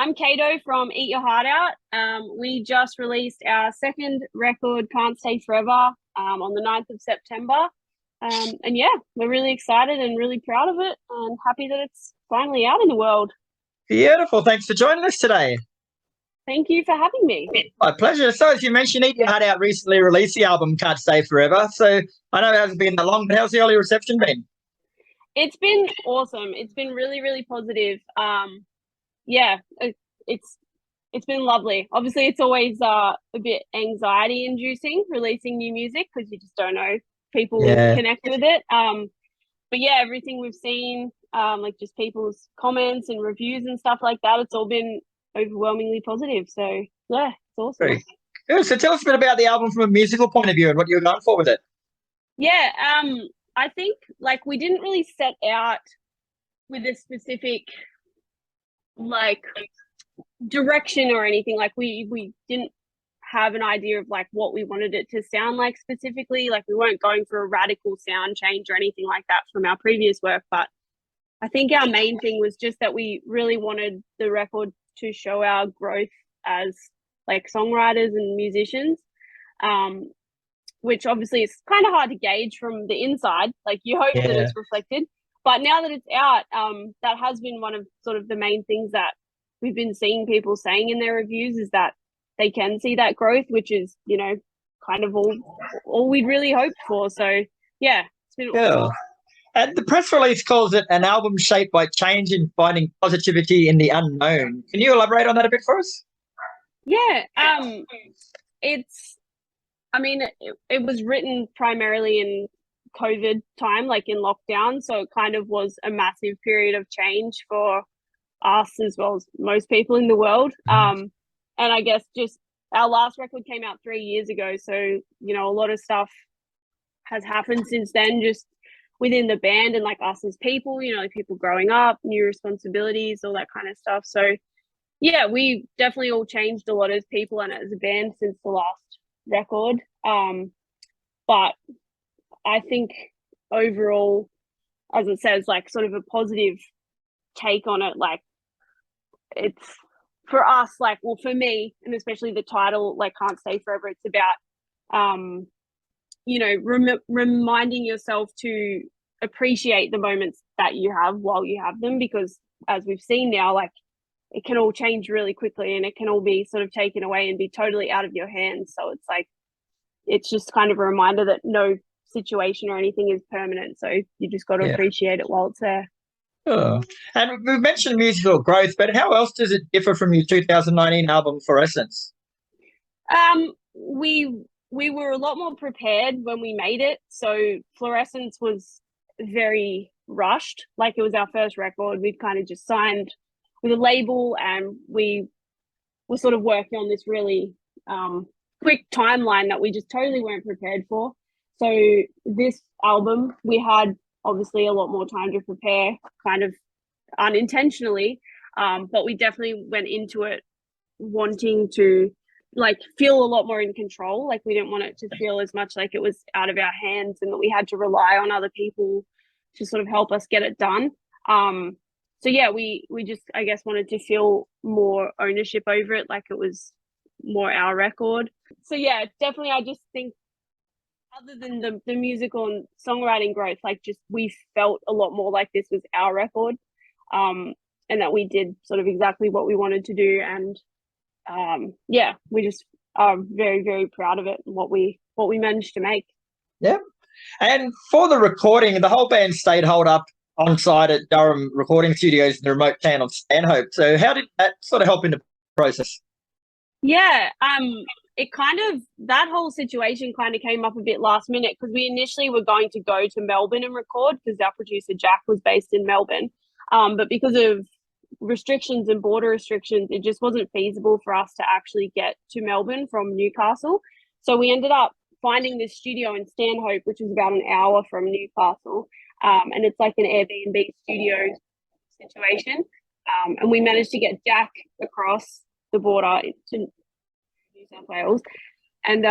I'm Kato from Eat Your Heart Out. We just released our second record, Can't Stay Forever, on the 9th of September. And yeah, we're really excited and really proud of it and happy that it's finally out in the world. Beautiful. Thanks for joining us today. Thank you for having me. My pleasure. So, as you mentioned, Eat Your Heart Out recently released the album Can't Stay Forever. So, I know it hasn't been that long, but how's the early reception been? It's been awesome. It's been really, really positive. Yeah, it's it's been lovely. Obviously, it's always a bit anxiety inducing releasing new music because you just don't know if people will Yeah, connect with it. But yeah, everything we've seen, like just people's comments and reviews and stuff like that, it's all been overwhelmingly positive. So yeah, it's awesome. very good. So, tell us a bit about the album from a musical point of view and what you were going for with it. Yeah, I think like we didn't really set out with a specific like direction or anything. Like we didn't have an idea of like what we wanted it to sound like specifically. Like we weren't going for a radical sound change or anything like that from our previous work, but I think our main thing was just that we really wanted the record to show our growth as like songwriters and musicians, um, which obviously is kind of hard to gauge from the inside. Like you hope that Yeah, it's reflected, but now that it's out, that has been one of sort of the main things that we've been seeing people saying in their reviews is that they can see that growth, which is kind of all we'd really hoped for. So yeah, it's been yeah. awesome. And the press release calls it an album shaped by change and finding positivity in the unknown. Can you elaborate on that a bit for us? Yeah, it's I mean, it was written primarily in COVID time, like in lockdown. So it kind of was a massive period of change for us as well as most people in the world. And I guess just our last record came out 3 years ago. So, a lot of stuff has happened since then, just within the band and like us as people, like people growing up, new responsibilities, all that kind of stuff. So, yeah, we definitely all changed a lot as people and as a band since the last record. But I think overall, as it says, like sort of a positive take on it, like it's for us, like, well, for me, and especially the title, like, Can't Stay Forever, it's about, reminding yourself to appreciate the moments that you have while you have them, because as we've seen now, like, it can all change really quickly and it can all be sort of taken away and be totally out of your hands. So it's like, it's just kind of a reminder that no situation or anything is permanent. So you just got to Yeah. appreciate it while it's there. Oh. And we've mentioned musical growth, but how else does it differ from your 2019 album, Fluorescence? We were a lot more prepared when we made it. So Fluorescence was very rushed. Like it was our first record. We'd kind of just signed with a label and we were sort of working on this really quick timeline that we just totally weren't prepared for. So this album, we had obviously a lot more time to prepare, kind of unintentionally, but we definitely went into it wanting to like feel a lot more in control. Like we didn't want it to feel as much like it was out of our hands and that we had to rely on other people to sort of help us get it done. So yeah, we just I guess wanted to feel more ownership over it, like it was more our record. So yeah, definitely I just think other than the musical and songwriting growth, like just we felt a lot more like this was our record. And that we did sort of exactly what we wanted to do. And yeah, we just are very, very proud of it and what we managed to make. Yeah. And for the recording, the whole band stayed holed up on site at Durham Recording Studios in the remote town of Stanhope. So how did that sort of help in the process? Yeah, it kind of that whole situation kind of came up a bit last minute because we initially were going to go to Melbourne and record because our producer Jack was based in Melbourne. But because of restrictions and border restrictions, it just wasn't feasible for us to actually get to Melbourne from Newcastle. So we ended up finding this studio in Stanhope, which was about an hour from Newcastle. And it's like an Airbnb studio situation. And we managed to get Jack across the border to New South Wales. And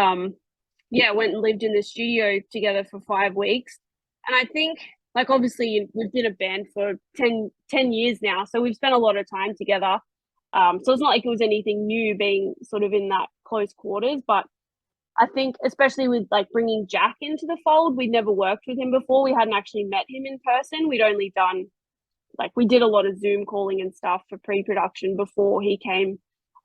yeah, went and lived in the studio together for 5 weeks. And I think, like, obviously, we've been a band for 10 years now. So we've spent a lot of time together. So it's not like it was anything new being sort of in that close quarters, but I think especially with like bringing Jack into the fold, we'd never worked with him before. We hadn't actually met him in person. We'd only done like we did a lot of Zoom calling and stuff for pre-production before he came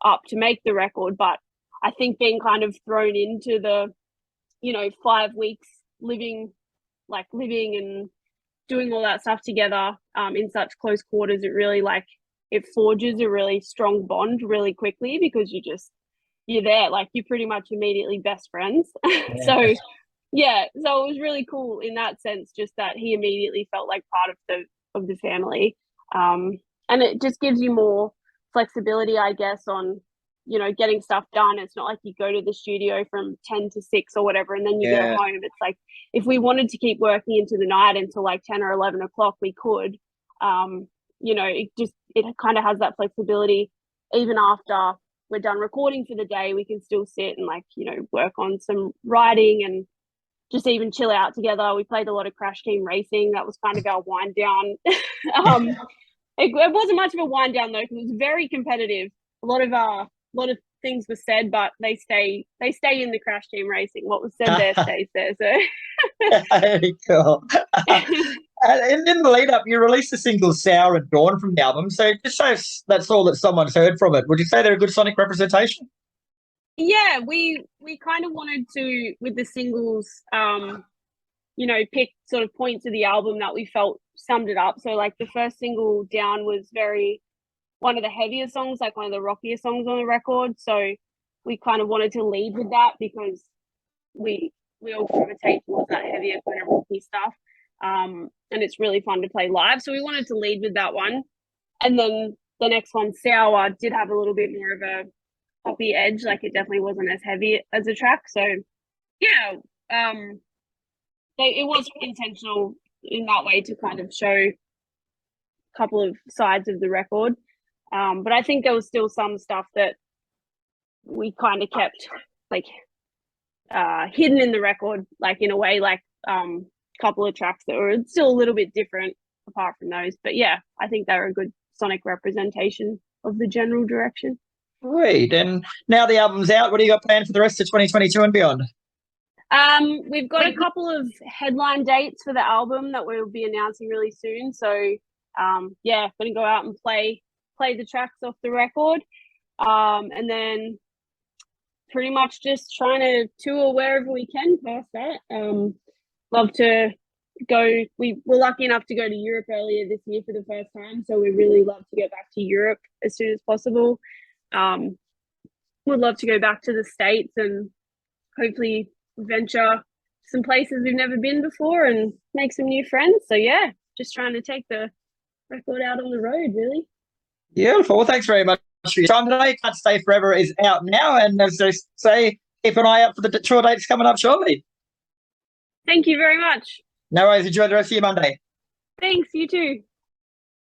up to make the record. But I think being kind of thrown into the, 5 weeks living and doing all that stuff together in such close quarters, it forges a really strong bond really quickly because you're there, like you're pretty much immediately best friends. So it was really cool in that sense, just that he immediately felt like part of the family. And it just gives you more flexibility, I guess, on getting stuff done. It's not like you go to the studio from 10 to 6 or whatever and then you go home. It's like if we wanted to keep working into the night until like 10 or 11 o'clock, we could. It kind of has that flexibility. Even after we're done recording for the day, we can still sit and work on some writing and just even chill out together. We played a lot of Crash Team Racing. That was kind of our wind down. It wasn't much of a wind down though, because it was very competitive. A lot of things were said, but they stay in the Crash Team Racing. What was said there stays there. So very cool. And in the lead up, you released the single Sour and Dawn from the album. So just shows that's all that someone's heard from it. Would you say they're a good sonic representation? Yeah, we kind of wanted to, with the singles, pick sort of points of the album that we felt summed it up. So like the first single, Down, was very one of the heavier songs, like one of the rockier songs on the record. So we kind of wanted to lead with that because we all gravitate towards that heavier kind of rocky stuff. And it's really fun to play live. So we wanted to lead with that one. And then the next one, Sour, did have a little bit more of a poppy edge. Like it definitely wasn't as heavy as a track. So yeah, it was intentional in that way to kind of show a couple of sides of the record. But I think there was still some stuff that we kind of kept hidden in the record, like in a way, like couple of tracks that were still a little bit different apart from those. But yeah, I think they're a good sonic representation of the general direction. Great. And now the album's out, what do you got planned for the rest of 2022 and beyond? We've got a couple of headline dates for the album that we'll be announcing really soon. So gonna go out and play the tracks off the record. And then pretty much just trying to tour wherever we can past that. Love to go. We were lucky enough to go to Europe earlier this year for the first time, so we really love to get back to Europe as soon as possible. Would love to go back to the States and hopefully venture some places we've never been before and make some new friends. So yeah, just trying to take the record out on the road, really. Beautiful. Well, thanks very much for your time today. Can't Stay Forever is out now, and as they say, keep an eye out for the tour dates coming up shortly. Thank you very much. No worries. Enjoy the rest of your Monday. Thanks, you too.